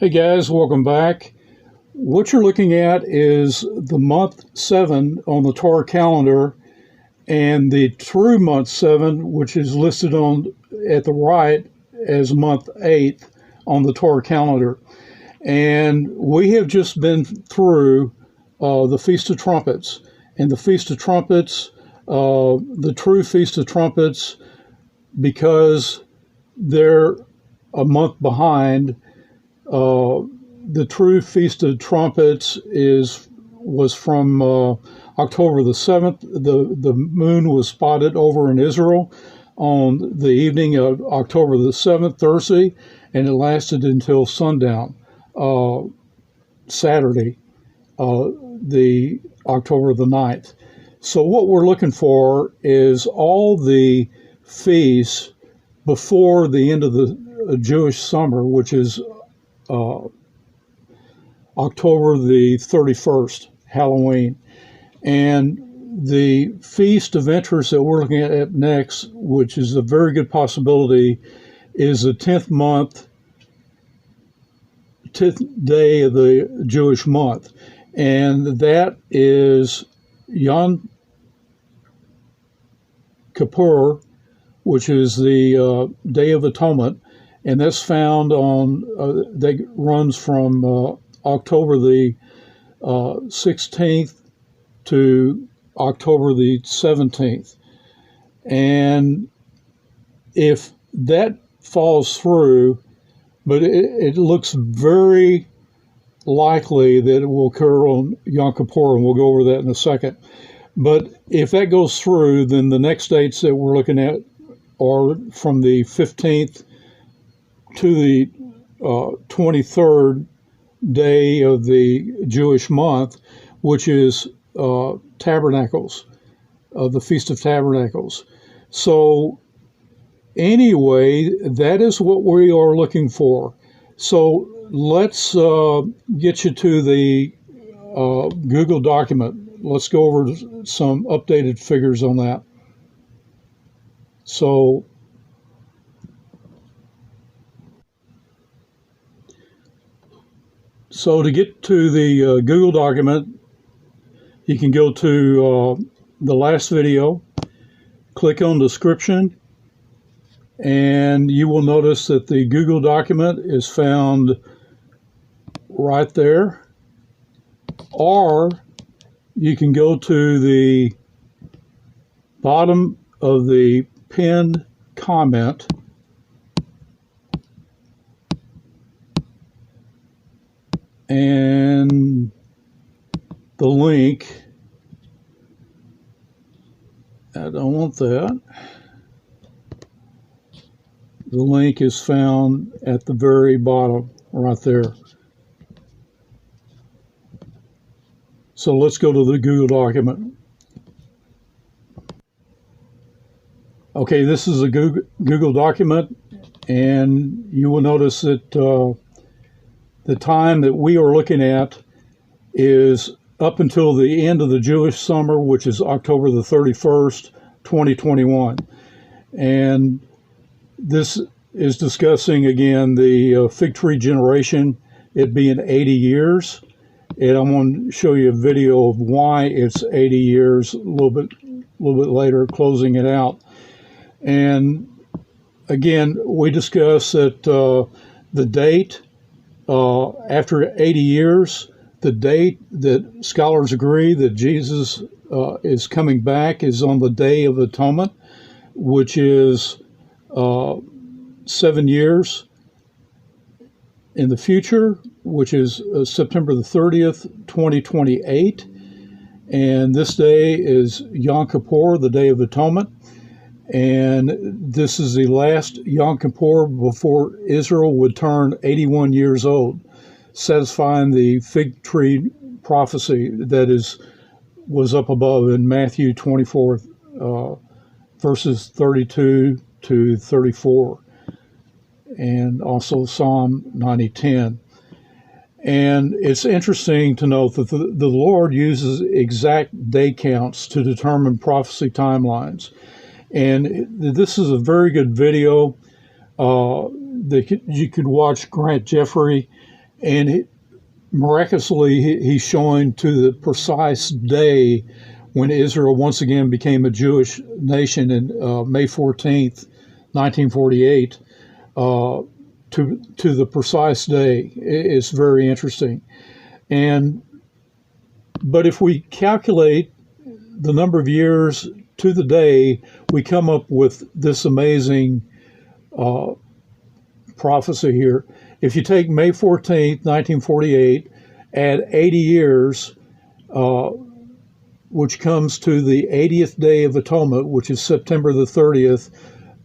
Hey guys, welcome back. What you're looking at is the month 7 on the Torah calendar and the true month 7, which is listed on at the right as month 8 on the Torah calendar. And we have just been through the Feast of Trumpets. And the Feast of Trumpets, the true Feast of Trumpets, because they're a month behind, the true Feast of Trumpets was from October the 7th. The moon was spotted over in Israel on the evening of October the 7th, Thursday, and it lasted until sundown, Saturday, the October the 9th. So what we're looking for is all the feasts before the end of the Jewish summer, which is October the 31st, Halloween. And the feast of interest that we're looking at next, which is a very good possibility, is the 10th day of the Jewish month. And that is Yom Kippur, which is the Day of Atonement. And that's found on, that runs from October the 16th to October the 17th. And if that falls through, but it looks very likely that it will occur on Yom Kippur, and we'll go over that in a second. But if that goes through, then the next dates that we're looking at are from the 15th to the 23rd day of the Jewish month, which is Tabernacles, the Feast of Tabernacles. So anyway, that is what we are looking for. So let's get you to the Google document. Let's go over some updated figures on that. So to get to the Google document, you can go to the last video, click on description, and you will notice that the Google document is found right there. Or you can go to the bottom of the pinned comment and the link, I don't want that. The link is found at the very bottom right there. So let's go to the Google document. Okay, this is a Google document, and you will notice that the time that we are looking at is up until the end of the Jewish summer, which is October the 31st, 2021. And this is discussing, again, the fig tree generation, it being 80 years. And I'm going to show you a video of why it's 80 years a little bit later, closing it out. And again, we discussed that the date, after 80 years, the date that scholars agree that Jesus is coming back is on the Day of Atonement, which is 7 years in the future, which is September the 30th, 2028. And this day is Yom Kippur, the Day of Atonement. And this is the last Yom Kippur before Israel would turn 81 years old, satisfying the fig tree prophecy that was up above in Matthew 24, verses 32 to 34, and also Psalm 90:10. And it's interesting to note that the Lord uses exact day counts to determine prophecy timelines. And this is a very good video that you could watch Grant Jeffrey and miraculously, he's showing to the precise day when Israel once again became a Jewish nation in May 14th, 1948, to the precise day. It's very interesting. But if we calculate the number of years to the day, we come up with this amazing prophecy here. If you take May 14th, 1948, add 80 years, which comes to the 80th day of Atonement, which is September the 30th,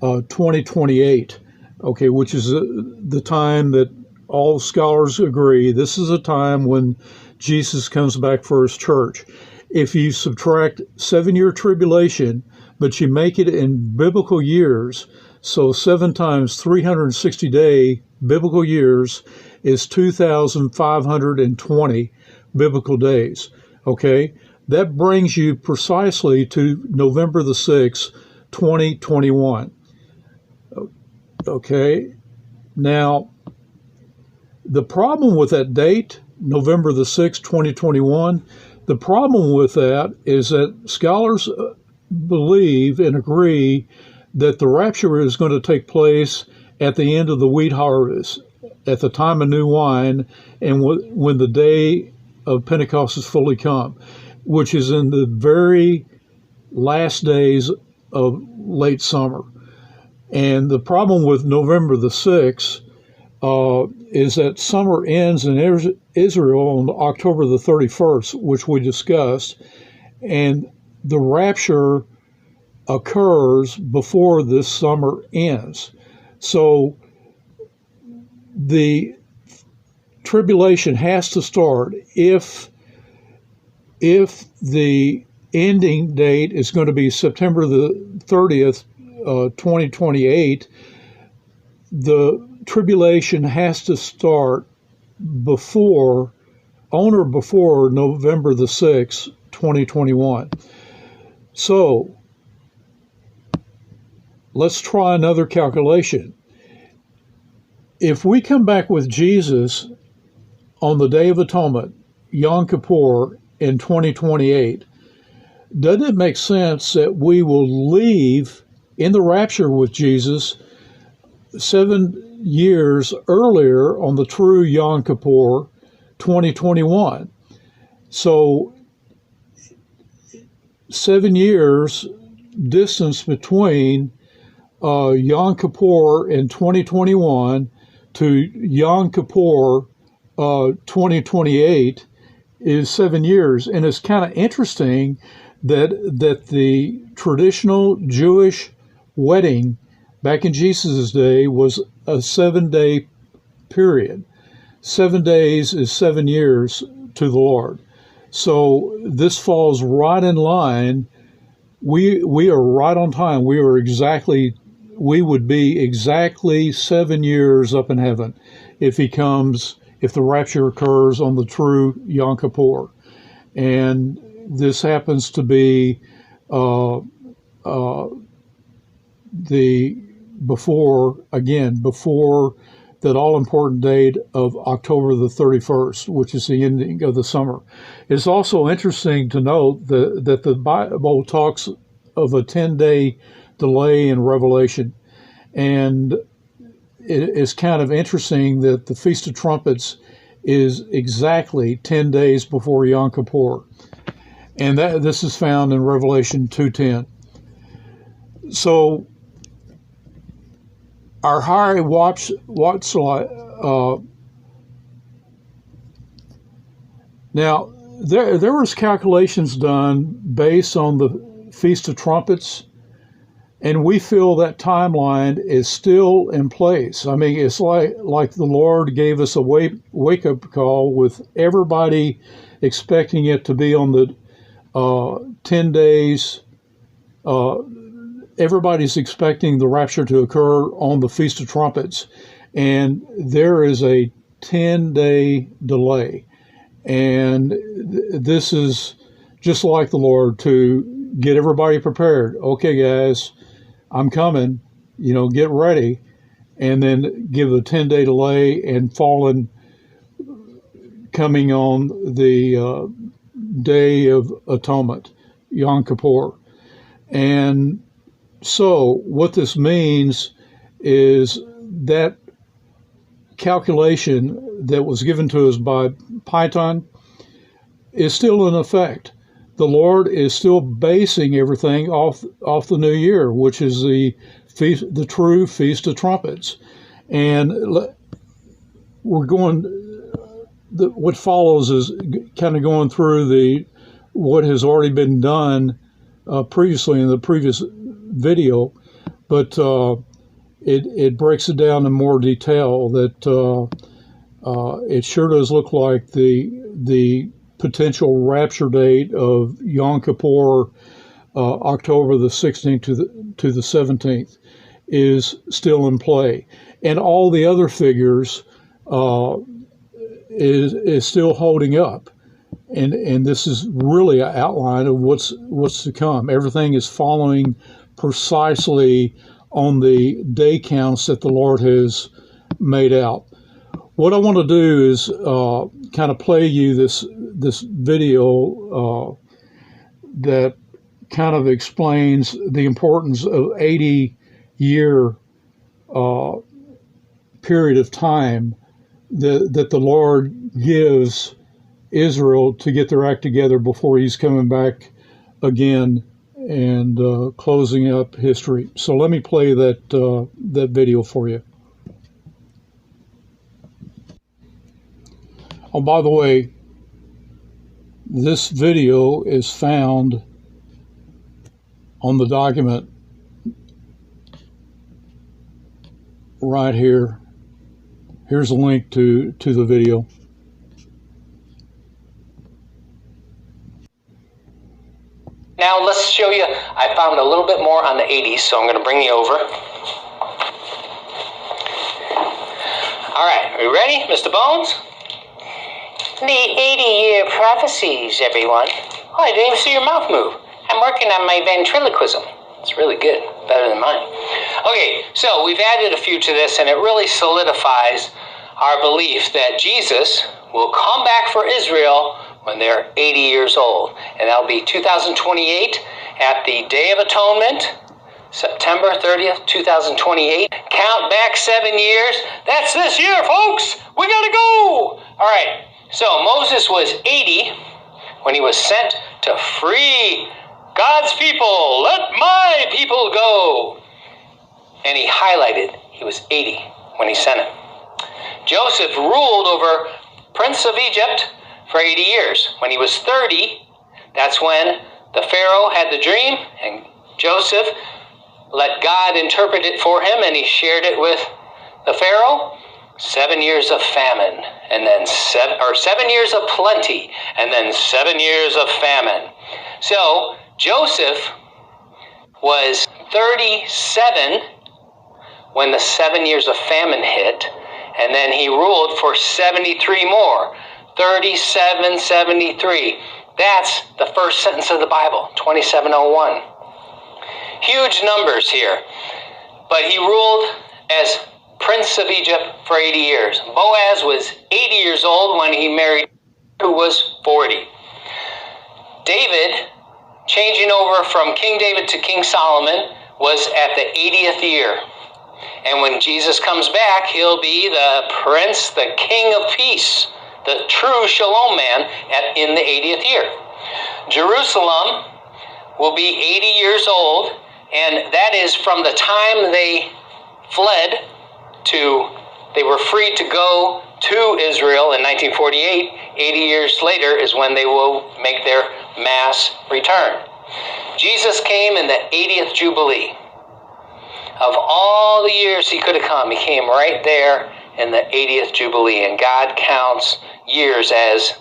2028, okay, which is the time that all scholars agree this is a time when Jesus comes back for his church. If you subtract 7-year tribulation, but you make it in biblical years, so 7 times 360-day biblical years is 2,520 biblical days. Okay? That brings you precisely to November the 6th, 2021. Okay? Now, the problem with that date, November the 6th, 2021, the problem with that is that scholars believe and agree that the rapture is going to take place at the end of the wheat harvest, at the time of new wine, and when the day of Pentecost is fully come, which is in the very last days of late summer. And the problem with November the 6th is that summer ends in Israel on October the 31st, which we discussed, and the rapture occurs before this summer ends. So the tribulation has to start if the ending date is going to be September the 30th, 2028, the tribulation has to start on or before November the 6th, 2021. So let's try another calculation. If we come back with Jesus on the Day of Atonement, Yom Kippur, in 2028, doesn't it make sense that we will leave in the rapture with Jesus 7 years earlier on the true Yom Kippur, 2021? So 7 years distance between Yom Kippur in 2021 to Yom Kippur 2028 is 7 years. And it's kind of interesting that the traditional Jewish wedding back in Jesus' day was a 7-day period. 7 days is 7 years to the Lord. So this falls right in line. We are right on time. We would be exactly 7 years up in heaven if the rapture occurs on the true Yom Kippur. And this happens to be before that all-important date of October the 31st, which is the ending of the summer. It's also interesting to note that the Bible talks of a 10-day delay in Revelation. And it's kind of interesting that the Feast of Trumpets is exactly 10 days before Yom Kippur. And this is found in Revelation 2:10. So our high now there was calculations done based on the Feast of Trumpets, and we feel that timeline is still in place. I mean, it's like the Lord gave us a wake-up call with everybody expecting it to be on the 10 days. Everybody's expecting the rapture to occur on the Feast of Trumpets, and there is a 10-day delay. And this is just like the Lord to get everybody prepared. Okay, guys, I'm coming, get ready, and then give a 10-day delay and fall in coming on the Day of Atonement, Yom Kippur. And so what this means is that calculation that was given to us by Python is still in effect. The Lord is still basing everything off the new year, which is the true Feast of Trumpets. And we're going, what follows is kind of going through what has already been done previously in the previous video, but it breaks it down in more detail that it sure does look like the potential rapture date of Yom Kippur, October the 16th to the 17th, is still in play, and all the other figures is still holding up, and this is really an outline of what's to come. Everything is following precisely on the day counts that the Lord has made out. What I want to do is kind of play you this video that kind of explains the importance of 80-year period of time that the Lord gives Israel to get their act together before He's coming back again and closing up history. So let me play that video for you. Oh, by the way, this video is found on the document right here. Here's a link to the video. Now let's show you, I found a little bit more on the 80s, so I'm going to bring you over. All right, are you ready, Mr. Bones? The 80-year prophecies, everyone. Oh, I didn't even see your mouth move. I'm working on my ventriloquism. It's really good, better than mine. Okay, so we've added a few to this, and it really solidifies our belief that Jesus will come back for Israel when they're 80 years old. And that'll be 2028 at the Day of Atonement, September 30th, 2028. Count back 7 years. That's this year, folks. We gotta go. All right, so Moses was 80 when he was sent to free God's people. Let my people go. And he highlighted he was 80 when he sent him. Joseph ruled over Prince of Egypt for 80 years. When he was 30, that's when the Pharaoh had the dream, and Joseph let God interpret it for him, and he shared it with the Pharaoh. 7 years of famine, and then 7 years of plenty, and then 7 years of famine. So Joseph was 37 when the 7 years of famine hit, and then he ruled for 73 more. 37, 73. That's the first sentence of the Bible, 2701. Huge numbers here. But he ruled as Prince of Egypt for 80 years. Boaz was 80 years old when he married, who was 40. David, changing over from King David to King Solomon, was at the 80th year. And when Jesus comes back, he'll be the Prince, the King of Peace, the true Shalom man in the 80th year. Jerusalem will be 80 years old, and that is from the time they fled they were freed to go to Israel in 1948. 80 years later is when they will make their mass return. Jesus came in the 80th Jubilee. Of all the years he could have come, he came right there in the 80th Jubilee, and God counts years as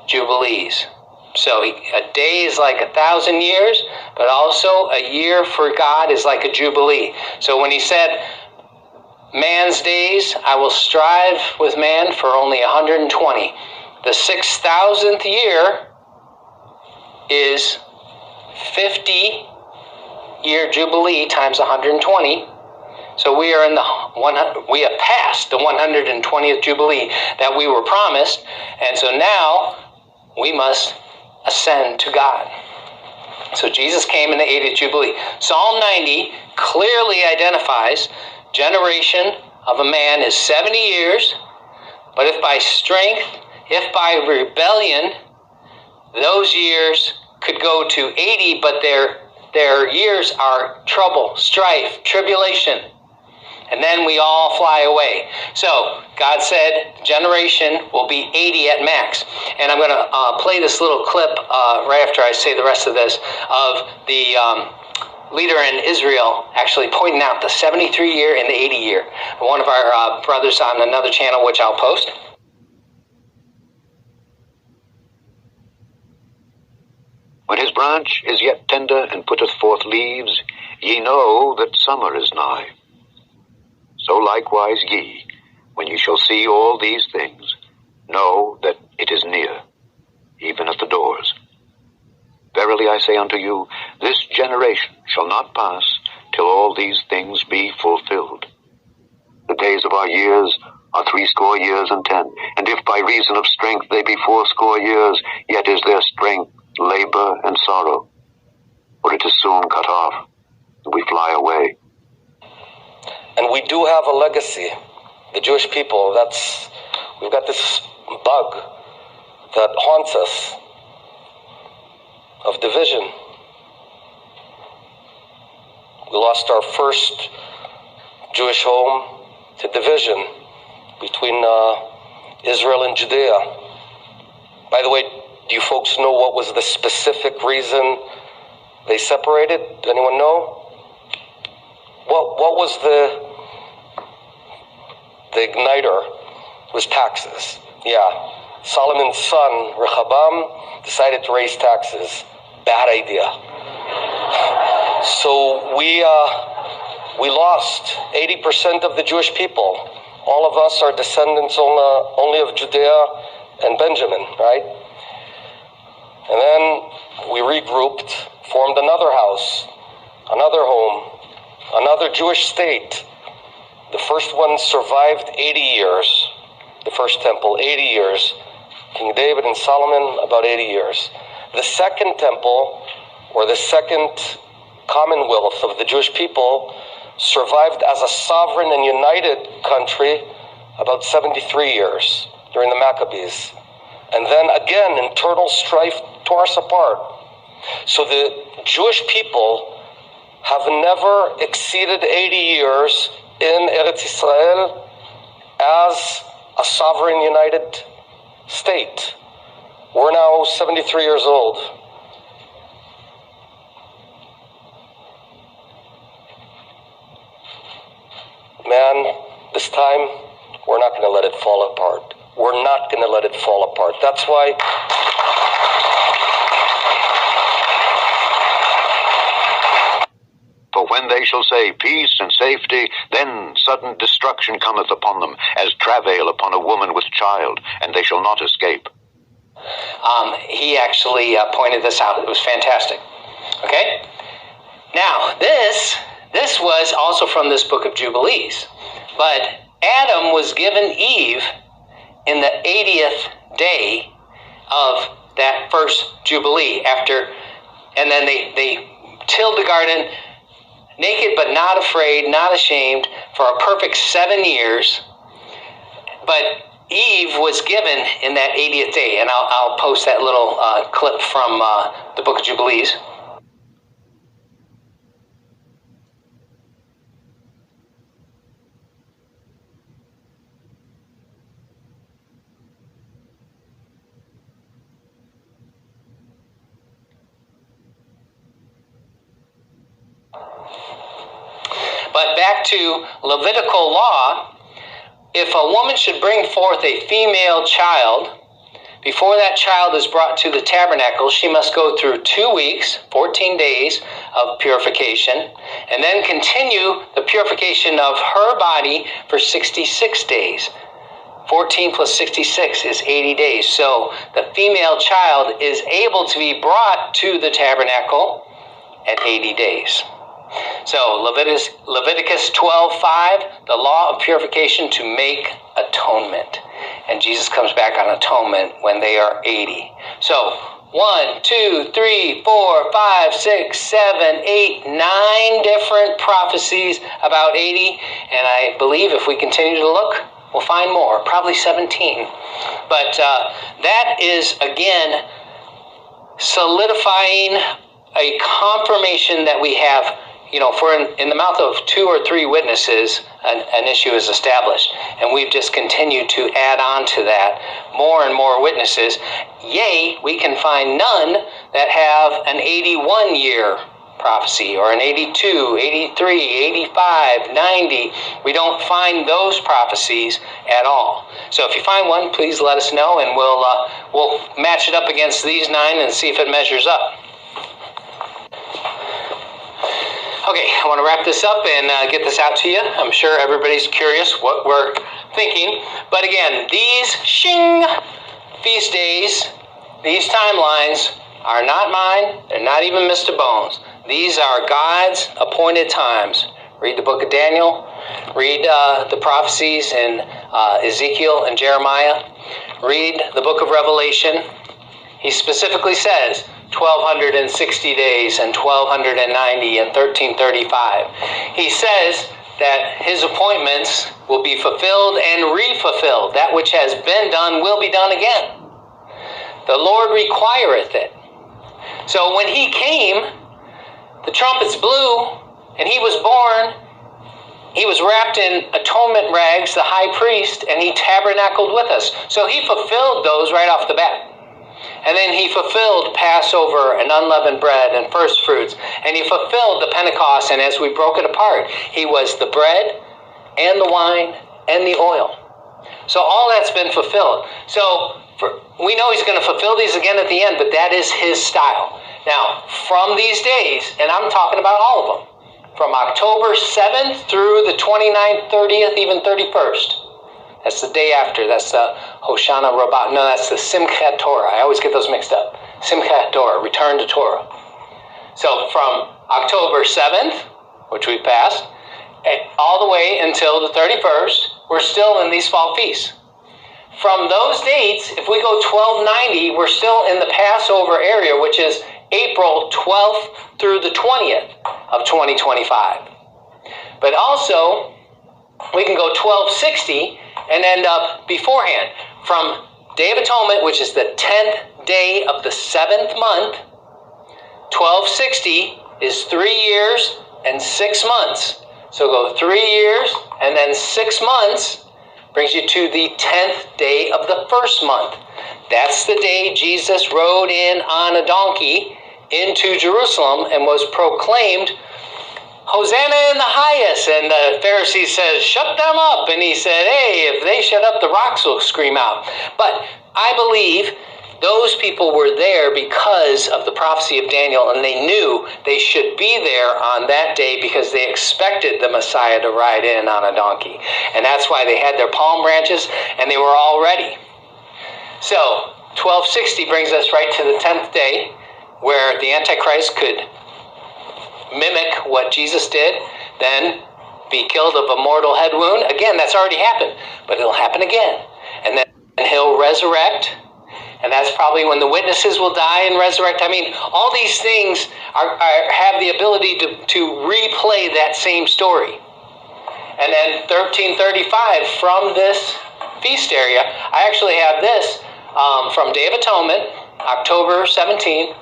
Jubilees. So a day is like 1,000 years, but also a year for God is like a Jubilee. So when he said, man's days, I will strive with man for only 120. The 6,000th year is 50-year Jubilee times 120. So we are in the we have passed the 120th Jubilee that we were promised, and so now we must ascend to God. So Jesus came in the 80th Jubilee. Psalm 90 clearly identifies generation of a man is 70 years, but if by strength, if by rebellion, those years could go to 80, but their years are trouble, strife, tribulation. And then we all fly away. So God said generation will be 80 at max. And I'm going to play this little clip right after I say the rest of this of the leader in Israel actually pointing out the 73 year and the 80 year. One of our brothers on another channel, which I'll post. When his branch is yet tender and putteth forth leaves, ye know that summer is nigh. So likewise ye, when ye shall see all these things, know that it is near, even at the doors. Verily I say unto you, this generation shall not pass till all these things be fulfilled. The days of our years are 60 years and 10, and if by reason of strength they be 80 years, yet is their strength labor and sorrow, for it is soon cut off, and we fly away. And we do have a legacy, the Jewish people. We've got this bug that haunts us of division. We lost our first Jewish home to division between Israel and Judea. By the way, do you folks know what was the specific reason they separated? Anyone know? What was the igniter? It was taxes. Yeah. Solomon's son, Rehoboam, decided to raise taxes. Bad idea. So we lost 80% of the Jewish people. All of us are descendants only of Judea and Benjamin, right? And then we regrouped, formed another house, another home, another Jewish state. The first one survived 80 years. The first temple, 80 years. King David and Solomon, about 80 years. The second temple, or the second commonwealth of the Jewish people, survived as a sovereign and united country about 73 years during the Maccabees. And then again, internal strife tore us apart. So the Jewish people have never exceeded 80 years in Eretz Israel as a sovereign united state. We're now 73 years old. Man, this time, we're not going to let it fall apart. We're not going to let it fall apart. That's why For when they shall say peace and safety, then sudden destruction cometh upon them, as travail upon a woman with child, and they shall not escape. He actually pointed this out. It was fantastic. Okay? Now, this was also from this book of Jubilees. But Adam was given Eve in the 80th day of that first Jubilee and then they tilled the garden naked but not afraid, not ashamed, for a perfect 7 years. But Eve was given in that 80th day, and I'll post that little clip from the book of Jubilees. But back to Levitical law, if a woman should bring forth a female child, before that child is brought to the tabernacle, she must go through 2 weeks, 14 days of purification, and then continue the purification of her body for 66 days. 14 plus 66 is 80 days. So the female child is able to be brought to the tabernacle at 80 days. So Leviticus 12:5, the law of purification to make atonement. And Jesus comes back on atonement when they are 80. So 1, 2, 3, 4, 5, 6, 7, 8, 9 different prophecies about 80. And I believe if we continue to look, we'll find more, probably 17. But that is, again, solidifying a confirmation that we have. For in the mouth of 2 or 3 witnesses, an issue is established. And we've just continued to add on to that more and more witnesses. Yea, we can find none that have an 81-year prophecy, or an 82, 83, 85, 90. We don't find those prophecies at all. So if you find one, please let us know, and we'll match it up against these 9 and see if it measures up. Okay, I want to wrap this up and get this out to you. I'm sure everybody's curious what we're thinking. But again, these feast days, these timelines are not mine. They're not even Mr. Bones. These are God's appointed times. Read the book of Daniel. Read the prophecies in Ezekiel and Jeremiah. Read the book of Revelation. He specifically says 1,260 days and 1,290 and 1335. He says that his appointments will be fulfilled and re-fulfilled. That which has been done will be done again. The Lord requireth it. So when he came, the trumpets blew, and he was born. He was wrapped in atonement rags, the high priest, and he tabernacled with us. So he fulfilled those right off the bat. And then he fulfilled Passover and unleavened bread and first fruits. And he fulfilled the Pentecost. And as we broke it apart, he was the bread and the wine and the oil. So all that's been fulfilled. So we know he's going to fulfill these again at the end, but that is his style. Now, from these days, and I'm talking about all of them, from October 7th through the 29th, 30th, even 31st. That's the day after. That's the Hoshana Rabbah. No, that's the Simchat Torah. I always get those mixed up. Simchat Torah, return to Torah. So from October 7th, which we passed, all the way until the 31st, we're still in these fall feasts. From those dates, if we go 1290, we're still in the Passover area, which is April 12th through the 20th of 2025. But also, we can go 1260 and end up beforehand. From Day of Atonement, which is the 10th day of the 7th month, 1260 is 3 years and 6 months. So go 3 years and then 6 months brings you to the 10th day of the first month. That's the day Jesus rode in on a donkey into Jerusalem and was proclaimed Hosanna in the highest. And the Pharisees said, shut them up. And he said, hey, if they shut up, the rocks will scream out. But I believe those people were there because of the prophecy of Daniel, and they knew they should be there on that day because they expected the Messiah to ride in on a donkey. And that's why they had their palm branches, and they were all ready. So 1260 brings us right to the 10th day, where the Antichrist could mimic what Jesus did, then be killed of a mortal head wound. Again, that's already happened, but it'll happen again. And then he'll resurrect, and that's probably when the witnesses will die and resurrect. I mean, all these things have the ability to replay that same story. And then 1335, from this feast area, I actually have this from Day of Atonement, October 17th,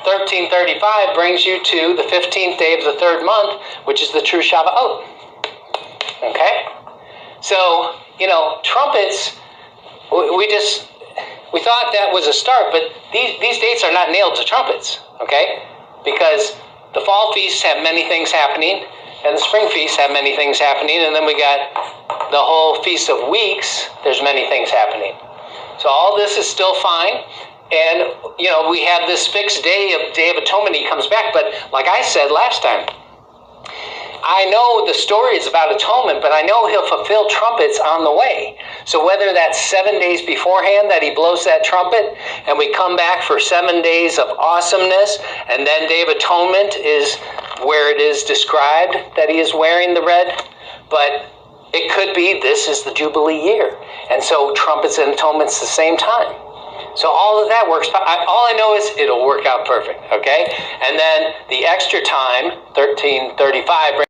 1335 brings you to the 15th day of the 3rd month, which is the true Shavuot. Okay? So, trumpets, we thought that was a start, but these dates are not nailed to trumpets, okay? Because the fall feasts have many things happening, and the spring feasts have many things happening, and then we got the whole Feast of Weeks, there's many things happening. So all this is still fine. And, we have this fixed Day of Atonement. He comes back. But like I said last time, I know the story is about atonement, but I know he'll fulfill trumpets on the way. So whether that's 7 days beforehand that he blows that trumpet, and we come back for 7 days of awesomeness, and then Day of Atonement is where it is described that he is wearing the red, but it could be this is the Jubilee year. And so trumpets and atonement's the same time. So all of that works. All I know is it'll work out perfect, okay? And then the extra time, 1335,